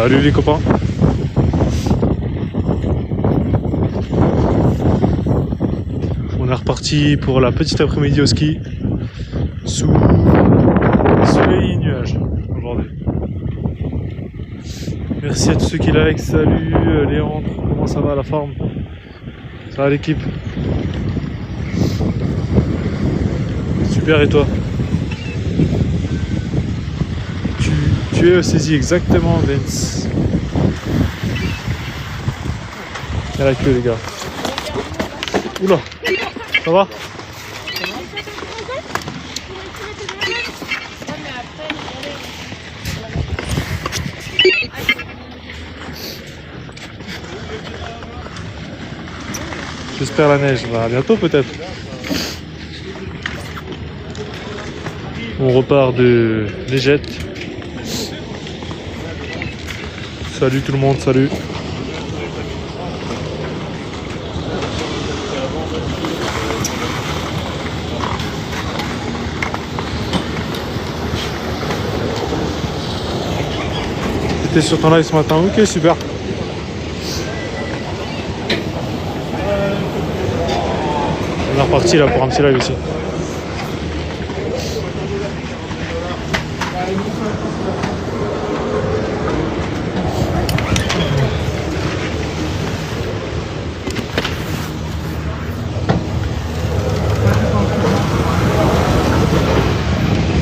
Salut les copains. On est reparti pour la petite après-midi au ski sous soleil et nuages aujourd'hui. Merci à tous ceux qui like. Salut Léandre, comment ça va la forme? Ça va l'équipe? Super, et toi? Tu es au saisie exactement, Vince. Il y a la queue les gars. Oula, ça va? J'espère la neige, bah, à bientôt peut-être. On repart de Légette. Salut tout le monde, salut. T'étais sur ton live ce matin, ok super. On est reparti là pour un petit live aussi.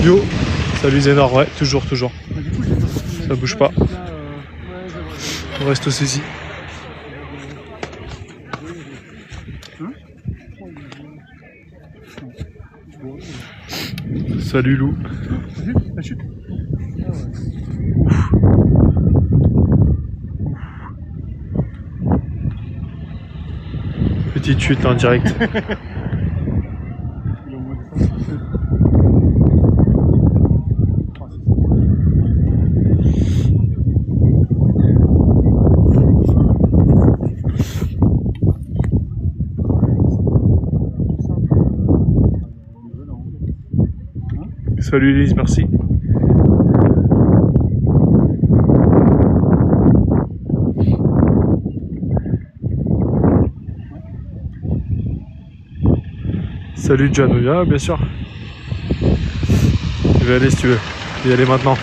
Yo, salut Zénor, ouais, toujours. Ça bouge pas. On reste au saisie. Salut Lou. Petite chute en direct. Salut Elise, merci. Salut Janoya, bien sûr. Je vais aller si tu veux. Je vais y aller maintenant.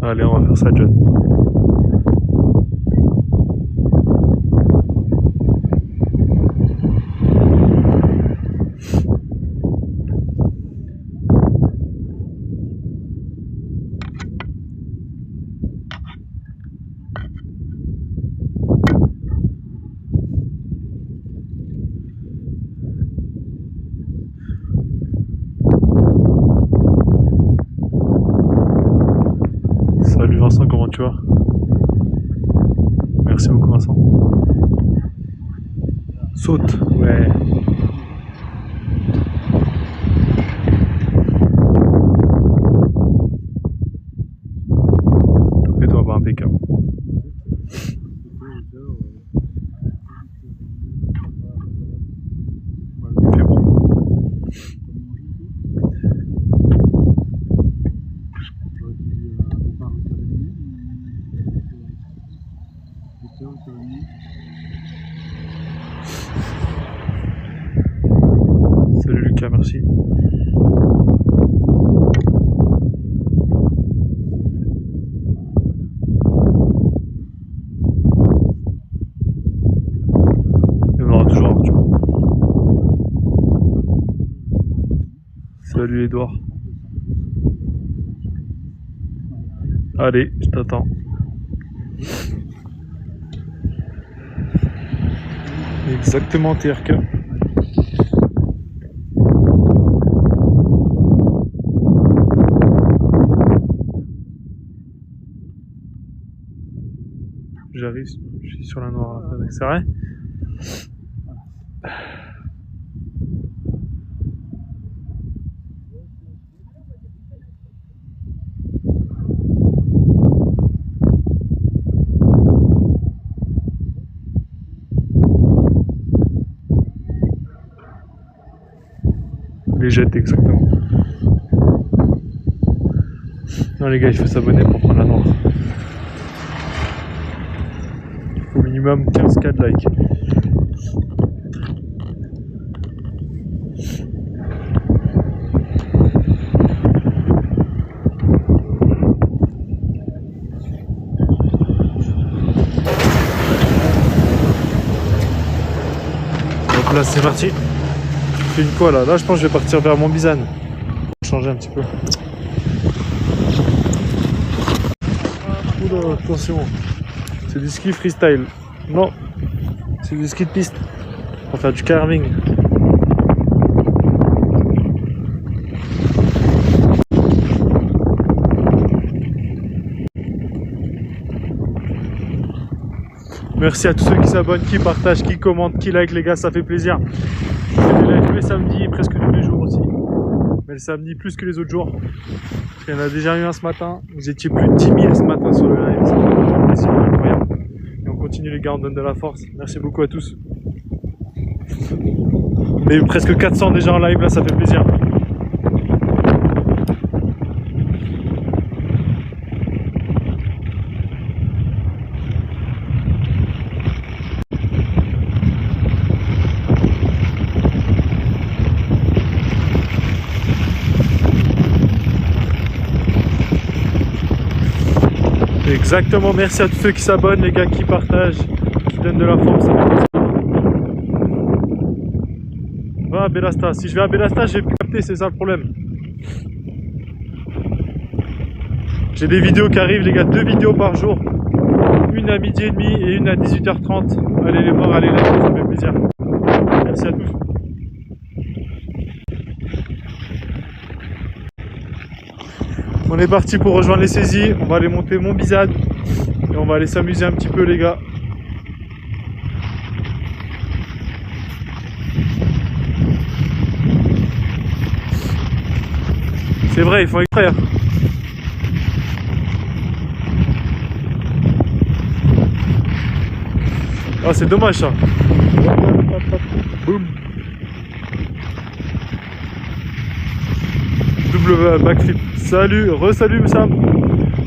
Allez, on va faire ça, John. Salut Vincent, comment tu vas? Merci beaucoup Vincent. Saute, ouais. Top et toi, bah, impeccable. Il fait bon. Salut Lucas, merci. Il y en aura toujours, tu vois. Salut Edouard. Allez, je t'attends. Exactement TRK. J'arrive, je suis sur la noire. C'est vrai? Les jets exactement. Non les gars, il faut s'abonner pour prendre la noire. Au minimum 15K de likes. Donc là c'est parti. Je fais une quoi là? Là je pense que je vais partir vers Montbizane. Changer un petit peu. Oula, attention. C'est du ski freestyle. Non, c'est du ski de piste. On va faire du carving. Merci à tous ceux qui s'abonnent, qui partagent, qui commentent, qui like les gars, ça fait plaisir. Je fais des lives tous les samedis, presque tous les jours aussi. Mais le samedi plus que les autres jours. Parce qu'il y en a déjà eu un ce matin. Vous étiez plus de 10 000 ce matin sur le live. C'est incroyable. Et on continue les gars, on donne de la force. Merci beaucoup à tous. On est presque 400 déjà en live là, ça fait plaisir. Exactement, merci à tous ceux qui s'abonnent, les gars qui partagent, qui donnent de la force. Va à Belasta, si je vais à Belasta, j'ai plus capté, c'est ça le problème. J'ai des vidéos qui arrivent, les gars, 2 vidéos par jour. Une à 12h30 et une à 18h30. Allez les voir, allez les voir, ça fait plaisir. Merci à tous. On est parti pour rejoindre les saisies, on va aller monter Montbizane et on va aller s'amuser un petit peu les gars. C'est vrai, ils font exprès. Hein. Oh, c'est dommage ça. Boum. Double backflip. Salut, re-salut Sam.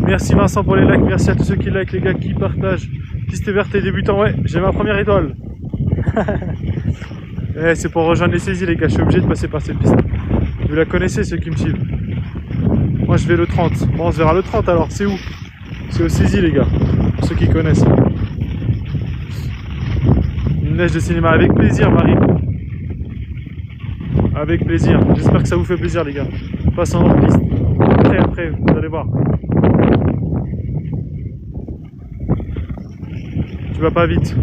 Merci Vincent pour les likes, merci à tous ceux qui like, les gars qui partagent. Piste verte et débutant, ouais, j'ai ma première étoile. Ouais, c'est pour rejoindre les saisies les gars, je suis obligé de passer par cette piste. Vous la connaissez ceux qui me suivent. Moi je vais le 30. Bon, on se verra le 30 alors, c'est où? C'est aux saisies les gars, pour ceux qui connaissent. Une neige de cinéma, avec plaisir Marie. Avec plaisir, j'espère que ça vous fait plaisir les gars. Passe en hors piste. Après, vous allez voir. Tu vas pas vite.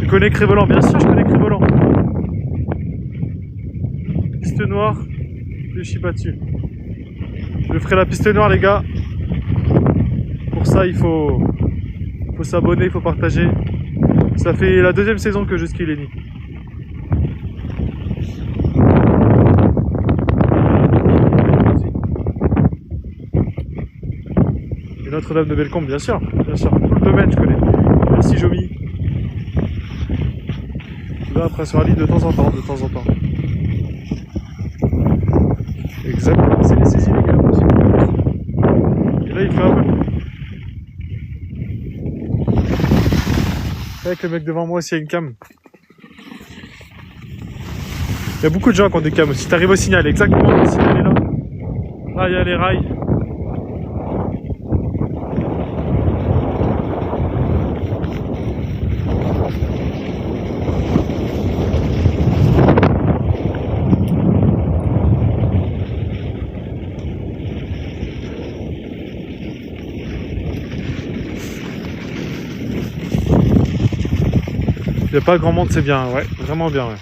Tu connais Crévolant? Bien sûr, je connais Crévolant. Piste noire, je chie pas dessus. Je ferai la piste noire, les gars. Pour ça, il faut s'abonner, il faut partager. Ça fait la 2e saison que je skie Lenny. Notre-Dame de Bellecombe, bien sûr, tout le domaine je connais. Merci Jomi. Là après sur la ligne de temps en temps, Exactement, c'est les saisies les gars aussi. Et là il fait un peu. Avec le mec devant moi aussi a une cam. Il y a beaucoup de gens qui ont des cams aussi. T'arrives au signal, exactement, le signal est là. Là il y a les rails. Il n'y a pas grand monde, c'est bien, ouais, vraiment bien, ouais.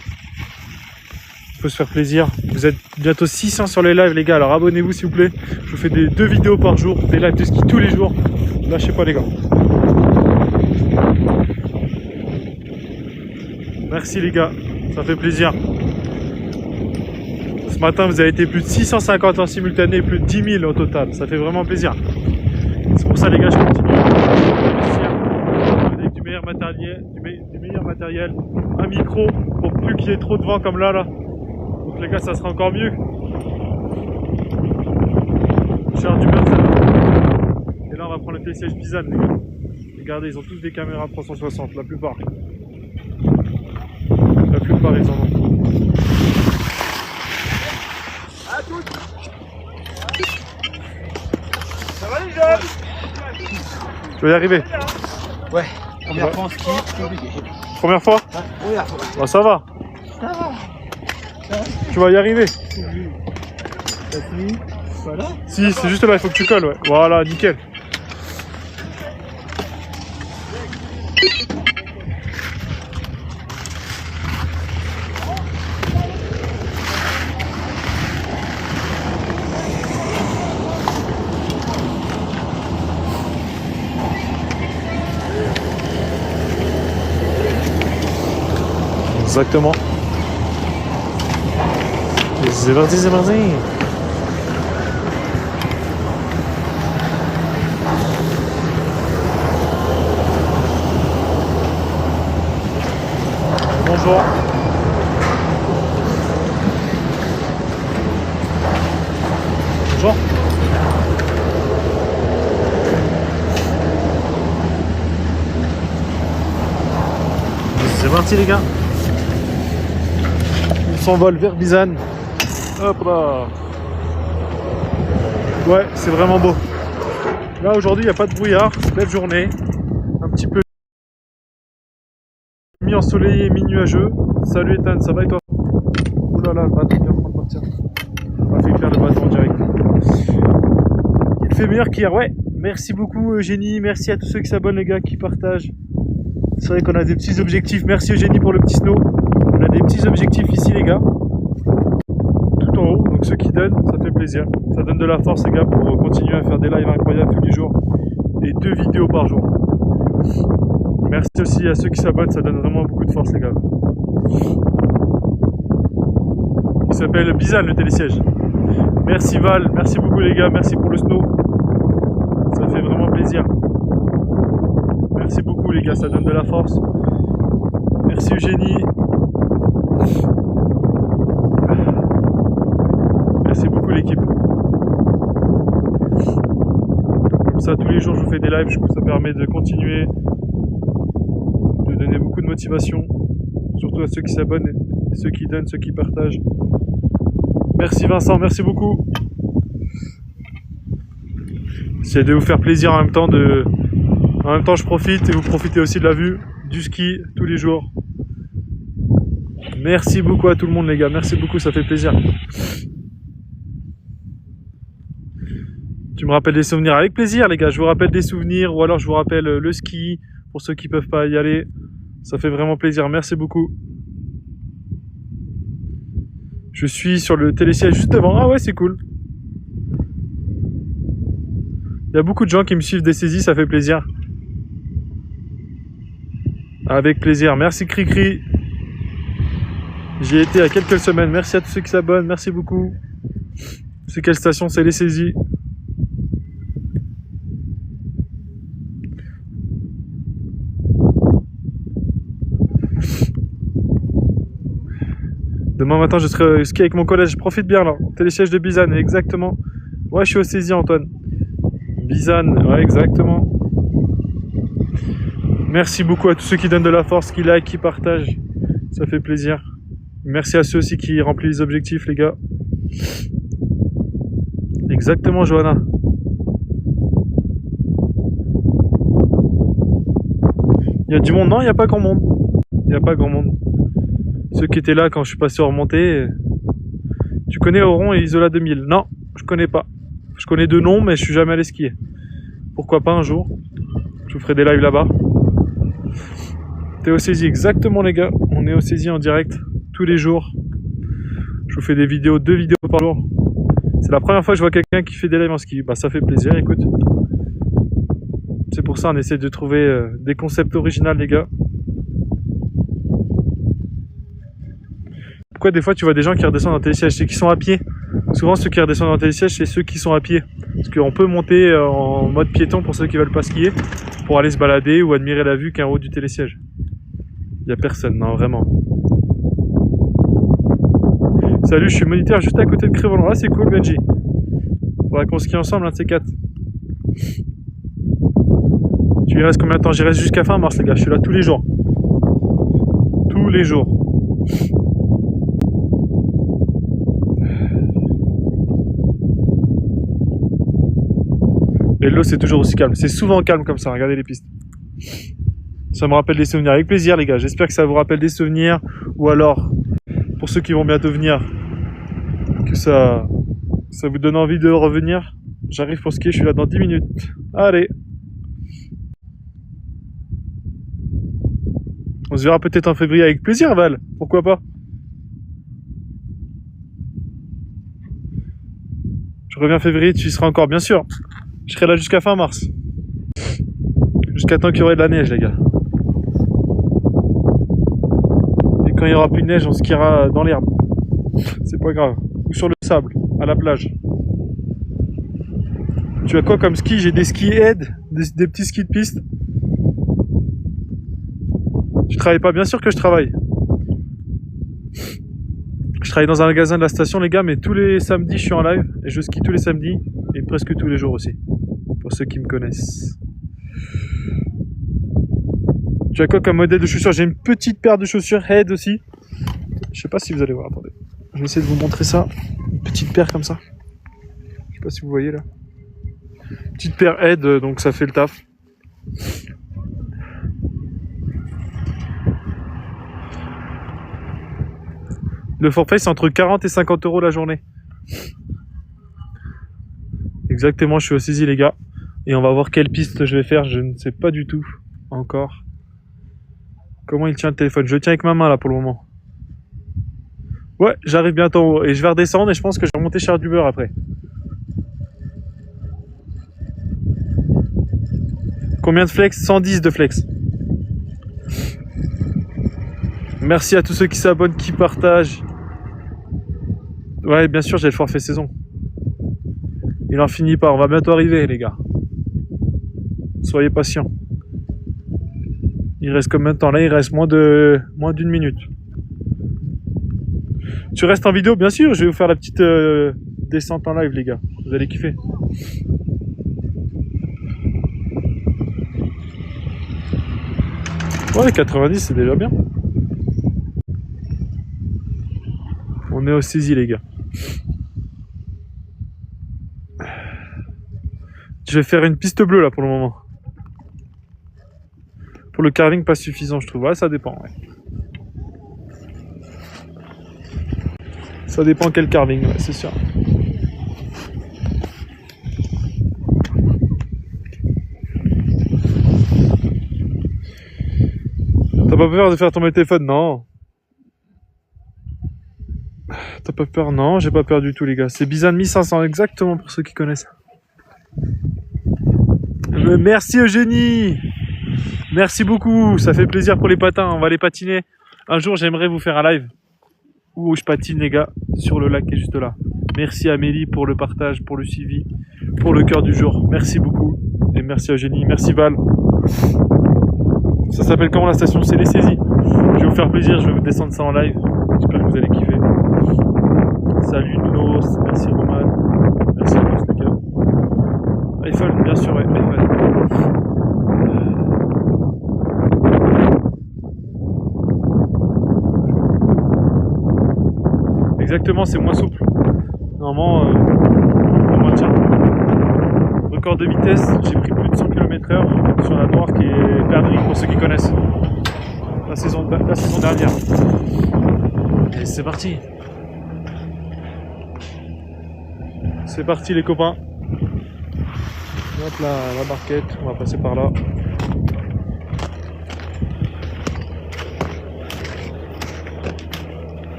Il faut se faire plaisir. Vous êtes bientôt 600 sur les lives, les gars, alors abonnez-vous s'il vous plaît. Je vous fais 2 vidéos par jour, des lives de ski tous les jours. Lâchez pas, les gars. Merci les gars, ça fait plaisir. Ce matin, vous avez été plus de 650 en simultané, plus de 10 000 au total. Ça fait vraiment plaisir. C'est pour ça les gars, je continue à investir avec du meilleur matériel, un micro pour plus qu'il y ait trop de vent comme là. Donc les gars, ça sera encore mieux. Charge du Mercedes. Et là, on va prendre le télésiège Bizan, les gars. Regardez, ils ont tous des caméras 360, la plupart. La plupart, ils en ont. Ça va les jeunes? Tu vas y arriver? Ouais, première fois en ski, c'est compliqué. Première fois? Première fois. Bah, ça va. Ça va. Tu vas y arriver. T'as fini? Voilà. Si, c'est juste là, il faut que tu colles, ouais. Voilà, nickel. Exactement. C'est parti, c'est parti. Bonjour. Bonjour. C'est parti les gars. On s'envole vers Bizan. Hop là. Ouais, c'est vraiment beau. Là aujourd'hui il n'y a pas de brouillard, c'est belle journée. Un petit peu mi-ensoleillé, mi-nuageux. Salut Ethan, ça va et toi? Ouh là là, le bâton vient de prendre partir. On va faire clair le bâton en direct. Il fait meilleur qu'hier, ouais. Merci beaucoup Eugénie, merci à tous ceux qui s'abonnent les gars, qui partagent. C'est vrai qu'on a des petits objectifs. Merci Eugénie pour le petit snow. On a des petits objectifs ici les gars. Tout en haut, donc ceux qui donnent, ça fait plaisir. Ça donne de la force les gars pour continuer à faire des lives incroyables tous les jours. Et 2 vidéos par jour. Merci aussi à ceux qui s'abonnent, ça donne vraiment beaucoup de force les gars. Il s'appelle Bizan le télésiège. Merci Val, merci beaucoup les gars, merci pour le snow. Ça fait vraiment plaisir. Merci beaucoup les gars, ça donne de la force. Merci Eugénie. Merci beaucoup l'équipe. Comme ça tous les jours je vous fais des lives, je trouve que ça permet de continuer, de donner beaucoup de motivation, surtout à ceux qui s'abonnent, et ceux qui donnent, ceux qui partagent. Merci Vincent, merci beaucoup. J'essaie de vous faire plaisir en même temps je profite et vous profitez aussi de la vue du ski tous les jours. Merci beaucoup à tout le monde les gars, merci beaucoup, ça fait plaisir. Tu me rappelles des souvenirs avec plaisir les gars, je vous rappelle des souvenirs ou alors je vous rappelle le ski pour ceux qui peuvent pas y aller. Ça fait vraiment plaisir, merci beaucoup. Je suis sur le télésiège juste devant, ah ouais c'est cool. Il y a beaucoup de gens qui me suivent des saisies, ça fait plaisir. Avec plaisir, merci Cricri. J'y ai été il y a quelques semaines, merci à tous ceux qui s'abonnent, merci beaucoup. C'est quelle station? C'est les saisies. Demain matin je serai au ski avec mon collège, je profite bien là. Télésiège de Bizan, exactement. Ouais je suis au saisie Antoine. Bizan, ouais exactement. Merci beaucoup à tous ceux qui donnent de la force, qui like, qui partagent. Ça fait plaisir. Merci à ceux aussi qui remplissent les objectifs les gars. Exactement Johanna. Il y a du monde? Non, il n'y a pas grand monde. Il n'y a pas grand monde. Ceux qui étaient là quand je suis passé en remontée. Tu connais Oron et Isola 2000? Non, je connais pas. Je connais 2 noms, mais je suis jamais allé skier. Pourquoi pas un jour? Je vous ferai des lives là-bas. T'es au saisie, exactement les gars. On est au saisie en direct tous les jours. Je vous fais des vidéos, 2 vidéos par jour. C'est la première fois que je vois quelqu'un qui fait des lives en ski. Bah ça fait plaisir, écoute. C'est pour ça on essaie de trouver des concepts originaux les gars. Pourquoi des fois tu vois des gens qui redescendent en télésiège? C'est qu'ils sont à pied. Souvent ceux qui redescendent en télésiège, c'est ceux qui sont à pied. Parce qu'on peut monter en mode piéton pour ceux qui veulent pas skier, pour aller se balader ou admirer la vue qu'en haut du télésiège. Il y a personne, non vraiment. Salut, je suis moniteur juste à côté de Crévolan. Ah c'est cool Benji. Faudra qu'on skie ensemble, un de ces quatre. Tu y restes combien de temps? J'y reste jusqu'à fin mars les gars, je suis là tous les jours. Tous les jours. Et l'eau c'est toujours aussi calme, c'est souvent calme comme ça, regardez les pistes. Ça me rappelle des souvenirs, avec plaisir les gars, j'espère que ça vous rappelle des souvenirs, ou alors, pour ceux qui vont bientôt venir, que ça vous donne envie de revenir. J'arrive pour skier, je suis là dans 10 minutes. Allez. On se verra peut-être en février avec plaisir Val, pourquoi pas. Je reviens en février, tu y seras encore bien sûr. Je serai là jusqu'à fin mars. Jusqu'à temps qu'il y aurait de la neige les gars. Et quand il n'y aura plus de neige, on skiera dans l'herbe. C'est pas grave. Ou sur le sable, à la plage. Tu as quoi comme ski? J'ai des skis aid, des petits skis de piste. Tu travailles pas? Bien sûr que je travaille. Je travaille dans un magasin de la station les gars, mais tous les samedis je suis en live et je skie tous les samedis et presque tous les jours aussi. Pour ceux qui me connaissent. Tu as quoi comme modèle de chaussures? J'ai une petite paire de chaussures Head aussi. Je sais pas si vous allez voir, attendez. Je vais essayer de vous montrer ça. Une petite paire comme ça. Je sais pas si vous voyez là. Petite paire Head, donc ça fait le taf. Le forfait c'est entre 40 et 50 € la journée. Exactement, je suis au saisie les gars. Et on va voir quelle piste je vais faire, je ne sais pas du tout encore. Comment il tient le téléphone? Je le tiens avec ma main là pour le moment. Ouais, j'arrive bientôt en haut et je vais redescendre et je pense que je vais remonter chez du beurre après. Combien de flex? 110 de flex. Merci à tous ceux qui s'abonnent, qui partagent. Ouais, bien sûr, j'ai le forfait saison. Il en finit pas, on va bientôt arriver les gars. Soyez patients. Il reste combien de temps là? Il reste moins d'une minute. Tu restes en vidéo? Bien sûr, je vais vous faire la petite descente en live les gars. Vous allez kiffer. Ouais, 90 c'est déjà bien. On est au saisie les gars. Je vais faire une piste bleue là pour le moment. Pour le carving pas suffisant je trouve. Ouais, ça dépend. Ouais. Ça dépend quel carving, ouais, c'est sûr. T'as pas peur de faire tomber le téléphone? Non. T'as pas peur? Non, j'ai pas peur du tout les gars. C'est Bizan 1500 exactement pour ceux qui connaissent. Merci Eugénie. Merci beaucoup, ça fait plaisir pour les patins, on va les patiner. Un jour j'aimerais vous faire un live où je patine les gars sur le lac qui est juste là. Merci Amélie pour le partage, pour le suivi, pour le cœur du jour. Merci beaucoup et merci Eugénie, merci Val. Ça s'appelle comment la station? C'est les saisies. Je vais vous faire plaisir, je vais vous descendre ça en live. J'espère que vous allez kiffer. Salut Nounos, merci Roman, merci à tous les gars. iPhone, bien sûr, ouais, iPhone. Exactement, c'est moins souple. Normalement, on maintient. Record de vitesse, j'ai pris plus de 100 km/h sur la noire qui est perdue pour ceux qui connaissent. La saison dernière. Et c'est parti. C'est parti les copains. Hop là, la barquette, on va passer par là.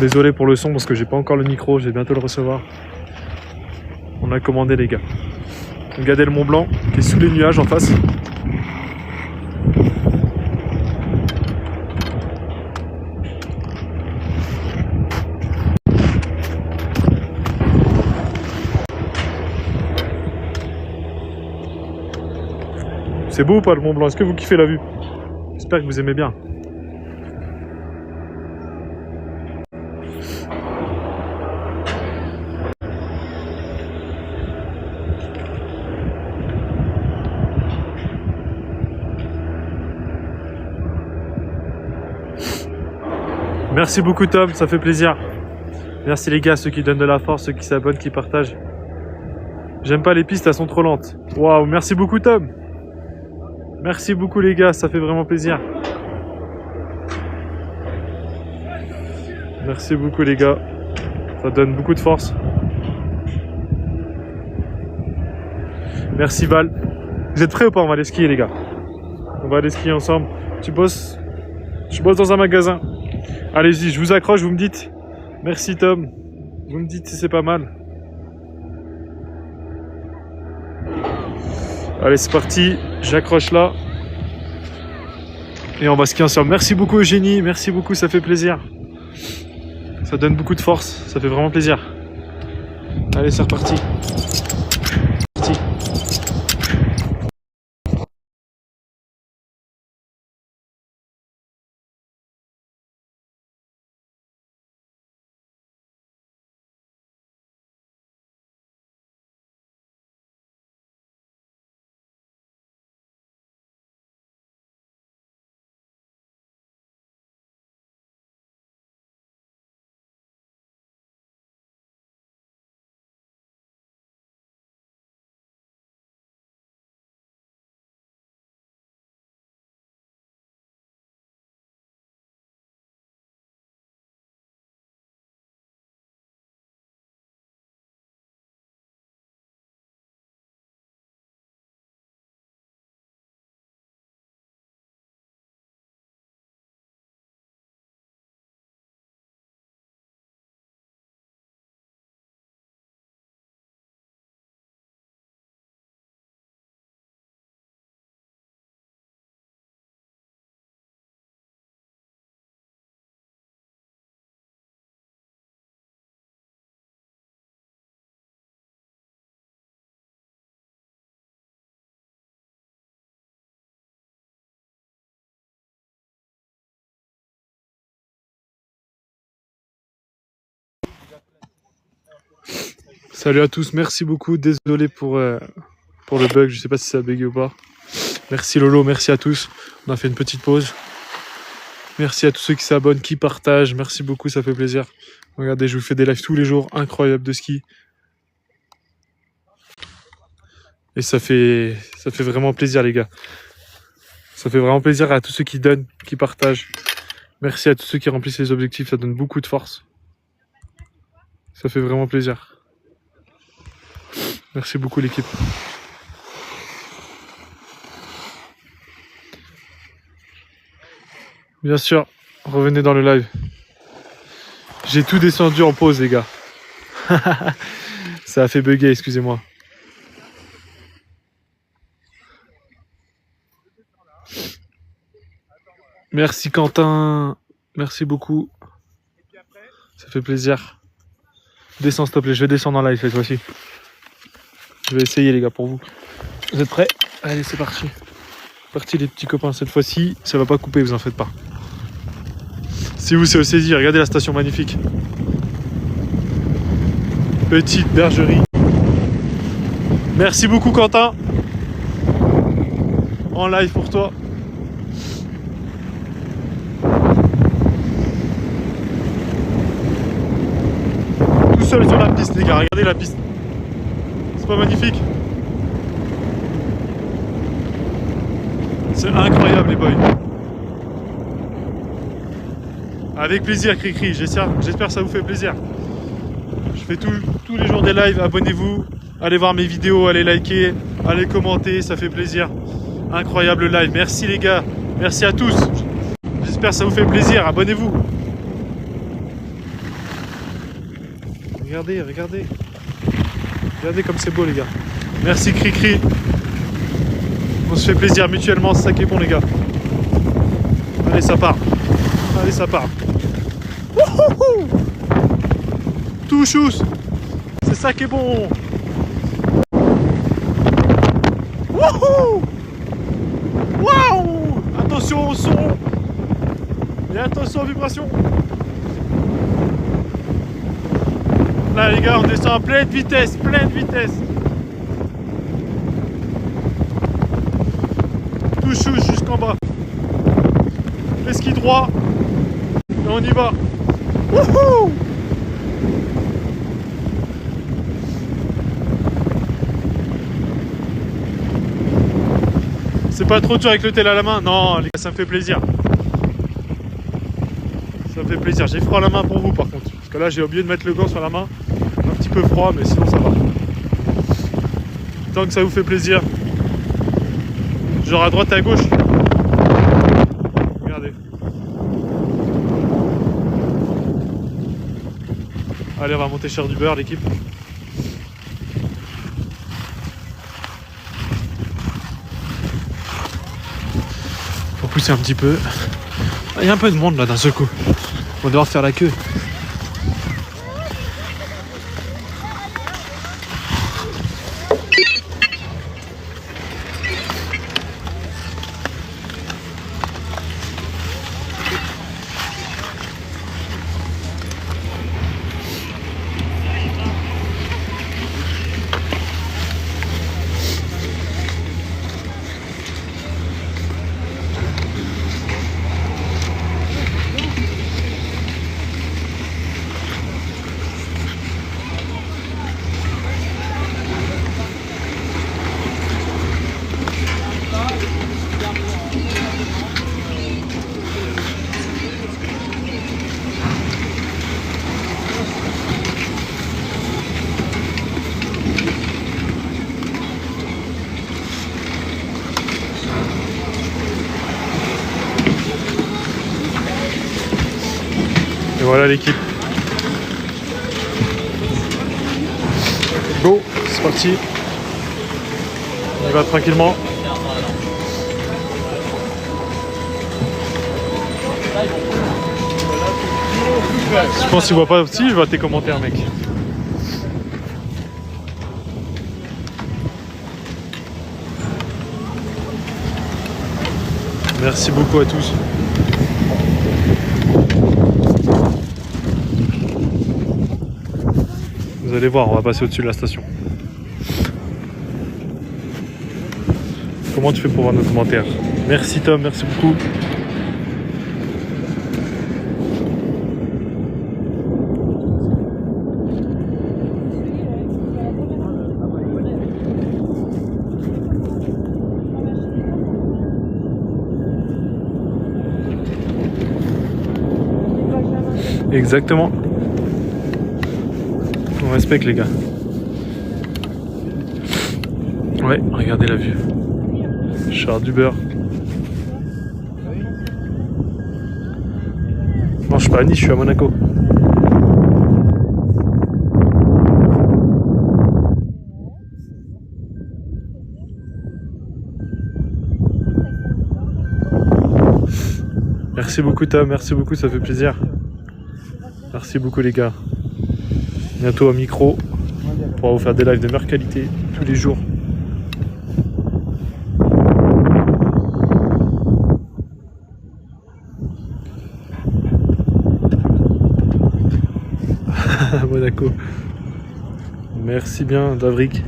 Désolé pour le son parce que j'ai pas encore le micro, je vais bientôt le recevoir. On a commandé les gars. Regardez le Mont Blanc qui est sous les nuages en face. C'est beau ou pas le Mont Blanc? Est-ce que vous kiffez la vue? J'espère que vous aimez bien. Merci beaucoup Tom, ça fait plaisir. Merci les gars, ceux qui donnent de la force, ceux qui s'abonnent, qui partagent. J'aime pas les pistes, elles sont trop lentes. Waouh, merci beaucoup Tom. Merci beaucoup les gars, ça fait vraiment plaisir. Merci beaucoup les gars, ça donne beaucoup de force. Merci Val. Vous êtes prêts ou pas? On va aller skier les gars. On va aller skier ensemble. Tu bosses? Je bosse dans un magasin. Allez-y, je vous accroche, vous me dites. Merci Tom. Vous me dites si c'est pas mal. Allez, c'est parti. J'accroche là. Et on va skier ensemble. Merci beaucoup Eugénie. Merci beaucoup, ça fait plaisir. Ça donne beaucoup de force. Ça fait vraiment plaisir. Allez, c'est reparti. Salut à tous, merci beaucoup. Désolé pour le bug, je sais pas si ça a bugué ou pas. Merci Lolo, merci à tous. On a fait une petite pause. Merci à tous ceux qui s'abonnent, qui partagent. Merci beaucoup, ça fait plaisir. Regardez, je vous fais des lives tous les jours, incroyables de ski. Et ça fait vraiment plaisir les gars. Ça fait vraiment plaisir à tous ceux qui donnent, qui partagent. Merci à tous ceux qui remplissent les objectifs, ça donne beaucoup de force. Ça fait vraiment plaisir. Merci beaucoup l'équipe. Bien sûr, revenez dans le live. J'ai tout descendu en pause les gars. Ça a fait bugger, excusez-moi. Merci Quentin. Merci beaucoup. Ça fait plaisir. Descends s'il te plaît, je vais descendre en live cette fois-ci. Je vais essayer les gars pour vous. Vous êtes prêts? Allez, c'est parti. Parti les petits copains, cette fois-ci, ça va pas couper, vous en faites pas. Si vous c'est au saisie, regardez la station magnifique. Petite bergerie. Merci beaucoup Quentin. En live pour toi. Tout seul sur la piste les gars, regardez la piste. C'est pas magnifique? C'est incroyable les boys. Avec plaisir Cricri, j'espère que ça vous fait plaisir. Je fais tous les jours des lives, abonnez-vous, allez voir mes vidéos, allez liker, allez commenter, ça fait plaisir. Incroyable live, merci les gars, merci à tous. J'espère que ça vous fait plaisir, abonnez-vous. Regardez, regardez. Regardez comme c'est beau les gars. Merci Cricri. On se fait plaisir mutuellement, c'est ça qui est bon les gars. Allez ça part. Allez ça part. Wouhou! Tout chousse. C'est ça qui est bon. Wouhou! attention au son. Et attention aux vibrations. Là les gars, on descend à pleine vitesse, Tout chouche jusqu'en bas. L'esquis droit. Et on y va. Wouhou! C'est pas trop dur avec le tel à la main? Non les gars, ça me fait plaisir. Ça me fait plaisir. J'ai froid à la main pour vous par contre. Parce que là j'ai oublié de mettre le gant sur la main. Un petit peu froid mais sinon ça va. Tant que ça vous fait plaisir. Genre à droite et à gauche. Regardez. Allez, on va monter cher du beurre l'équipe. Faut pousser un petit peu. Il y a un peu de monde là d'un seul coup. On va devoir faire la queue. Et voilà l'équipe. Go, c'est parti. On y va tranquillement. Je pense qu'il voit pas aussi, je vois tes commentaires mec. Merci beaucoup à tous. Vous allez voir, on va passer au-dessus de la station. Comment tu fais pour voir nos commentaires? Merci Tom, merci beaucoup. Exactement. On respecte les gars. Ouais, regardez la vue. Char du beurre. Non, je suis pas à Nice, je suis à Monaco. Merci beaucoup Tom, merci beaucoup, ça fait plaisir. Merci beaucoup les gars. Bientôt au micro pour vous faire des lives de meilleure qualité tous les jours. Monaco. Merci bien Davric.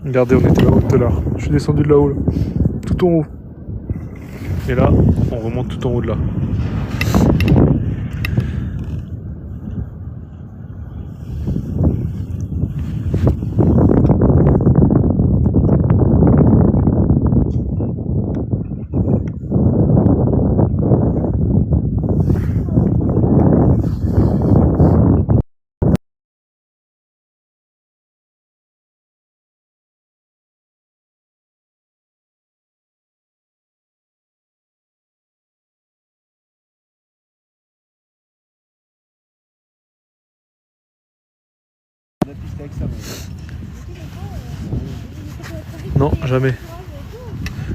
Regardez, on était là-haut tout à l'heure. Je suis descendu de là-haut, là. Tout en haut. Et là, on remonte tout en haut de là. Non, jamais.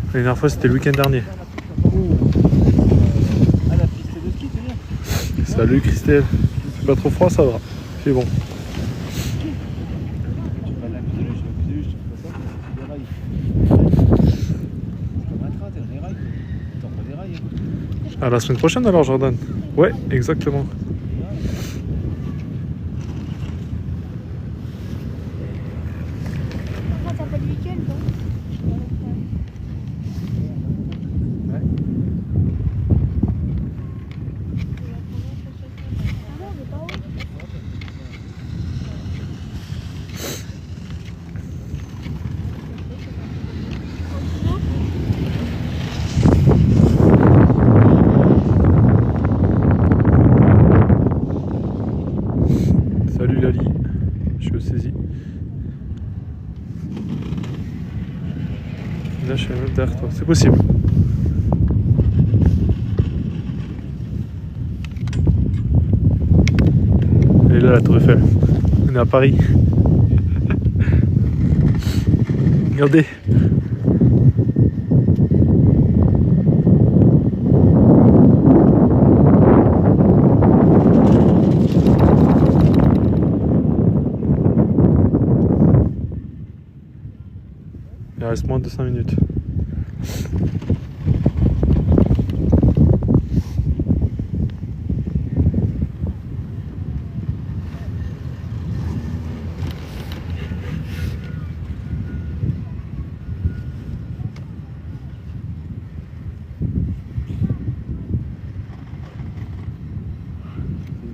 La dernière fois, c'était le week-end dernier. Salut Christelle. C'est pas trop froid, ça va. C'est bon. Pas la cuisine, je fais pas ça, c'est des rails. C'est comme un train, t'as des rails. T'en prends des rails. À la semaine prochaine alors, Jordan. Ouais, exactement. Ça s'appelle week-end, non? Ouais. Ah non, mais pas où? Salut Lali. Je suis au saisie. Là, je suis même derrière toi. C'est possible. Elle est là, la Tour Eiffel. On est à Paris. Regardez. Il reste moins de 5 minutes.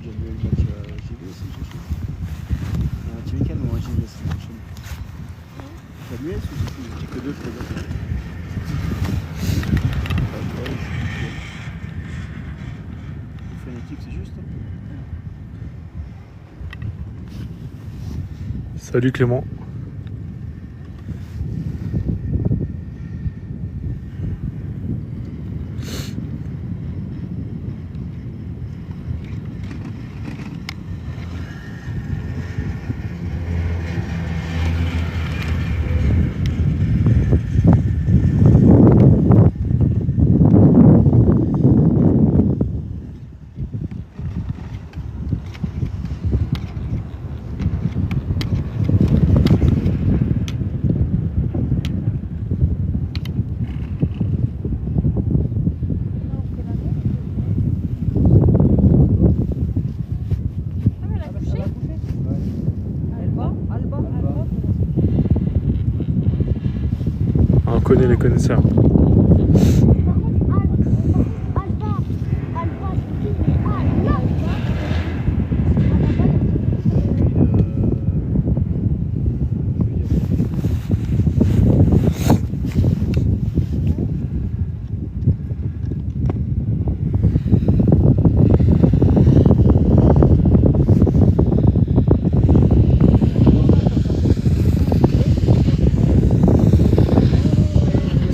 J'ai vu le match JV aussi, j'ai fait. Un petit week-end ou un JV la semaine prochaine. T'as l'US ou j'ai que deux, je crois. On fait une équipe, c'est juste. Salut Clément. On connaît les connaisseurs.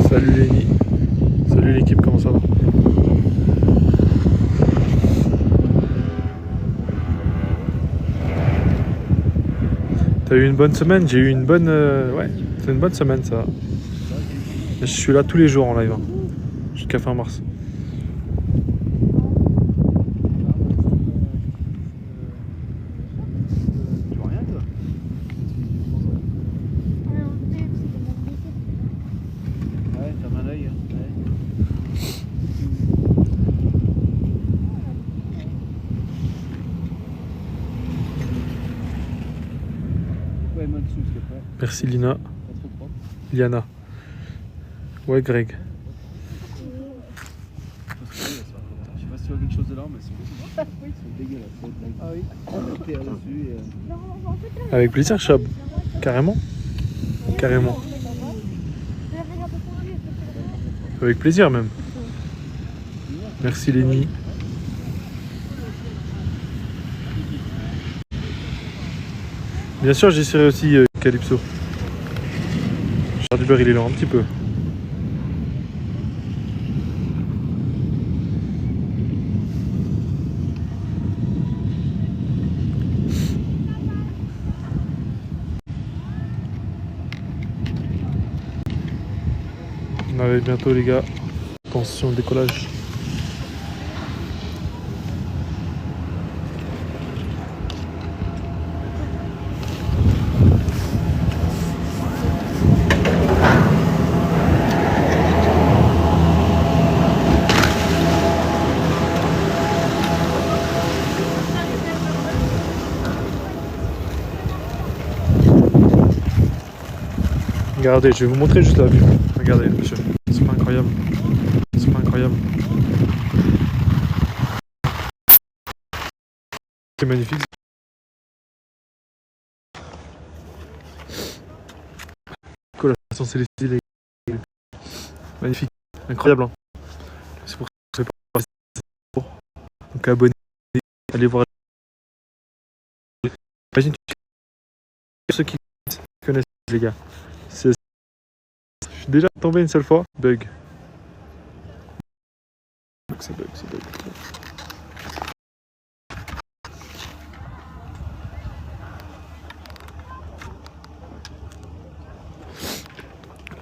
Salut Lenny. Salut l'équipe, comment ça va? T'as eu une bonne semaine? J'ai eu une bonne... Ouais, c'est une bonne semaine ça. Je suis là tous les jours en live. Hein, jusqu'à fin mars. Tu vois rien, toi? Ouais, ferme un œil. Ouais, moi dessous, s'il te plaît. Merci Lina. Pas trop propre. Liana. Ouais Greg. Je sais pas si tu vois quelque chose de là, mais c'est dégueulasse. Ah oui. La terre dessus et... Avec plaisir Chab. Carrément. Carrément. Avec plaisir même. Merci Lenny. Bien sûr j'essaierai aussi Calypso. Charles Dubert il est lent un petit peu. On arrive bientôt les gars. Attention décollage. Regardez, je vais vous montrer juste la vue. Regardez, monsieur. C'est pas incroyable. C'est pas incroyable. C'est magnifique. Coloration célestine. Magnifique. Incroyable. Hein. C'est pour ça que je fais pas. Donc abonnez-vous. Allez voir. Imagine ceux qui connaissent les gars. Je suis déjà tombé une seule fois. Bug. Ça bug.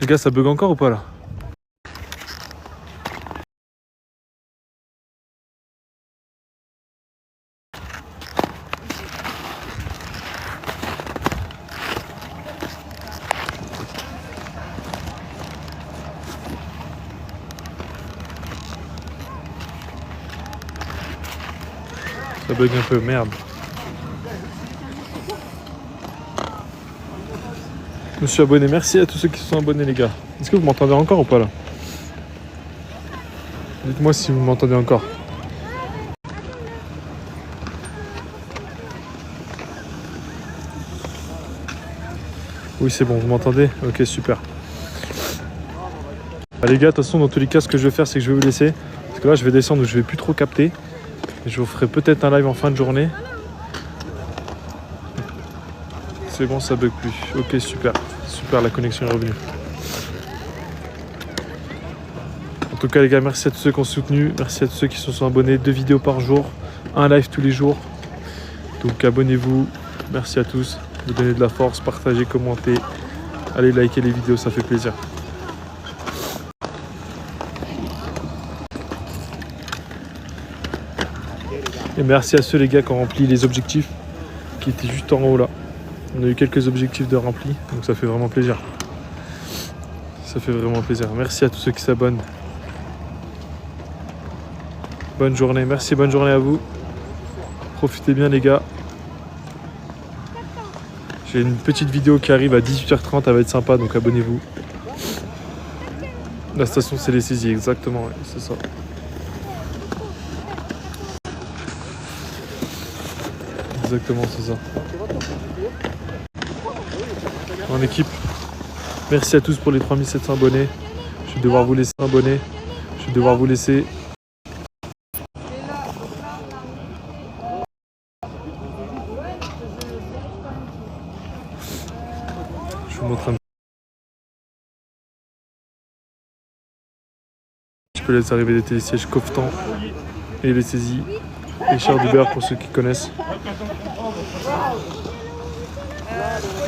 Les gars, ça bug encore ou pas là? Ça bug un peu, merde. Je me suis abonné, merci à tous ceux qui se sont abonnés les gars. Est-ce que vous m'entendez encore ou pas là? Dites-moi si vous m'entendez encore. Oui c'est bon, vous m'entendez? Ok super. Ah, les gars, de toute façon dans tous les cas ce que je vais faire c'est que je vais vous laisser. Parce que là je vais descendre donc je vais plus trop capter. Et je vous ferai peut-être un live en fin de journée. C'est bon, ça bug plus. Ok super. Super, la connexion est revenue. En tout cas les gars, merci à tous ceux qui ont soutenu, merci à tous ceux qui se sont abonnés, 2 vidéos par jour, un live tous les jours. Donc abonnez-vous, merci à tous, vous donnez de la force, partagez, commentez, allez liker les vidéos, ça fait plaisir. Et merci à ceux les gars qui ont rempli les objectifs, qui étaient juste en haut là. On a eu quelques objectifs de remplis, donc ça fait vraiment plaisir. Ça fait vraiment plaisir. Merci à tous ceux qui s'abonnent. Bonne journée, merci, bonne journée à vous. Profitez bien les gars. J'ai une petite vidéo qui arrive à 18h30, elle va être sympa, donc abonnez-vous. La station c'est les saisies, exactement, ouais, c'est ça. Exactement, c'est ça. En équipe. Merci à tous pour les 3700 abonnés. Je vais devoir vous laisser abonner. Je vais devoir vous laisser. Je vous montre un petit peu les arrivées des télésièges coffetants et les saisies. Et Charles Dubert pour ceux qui connaissent.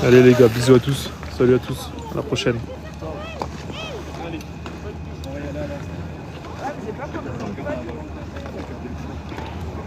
Allez les gars, bisous à tous. Salut à tous. À la prochaine.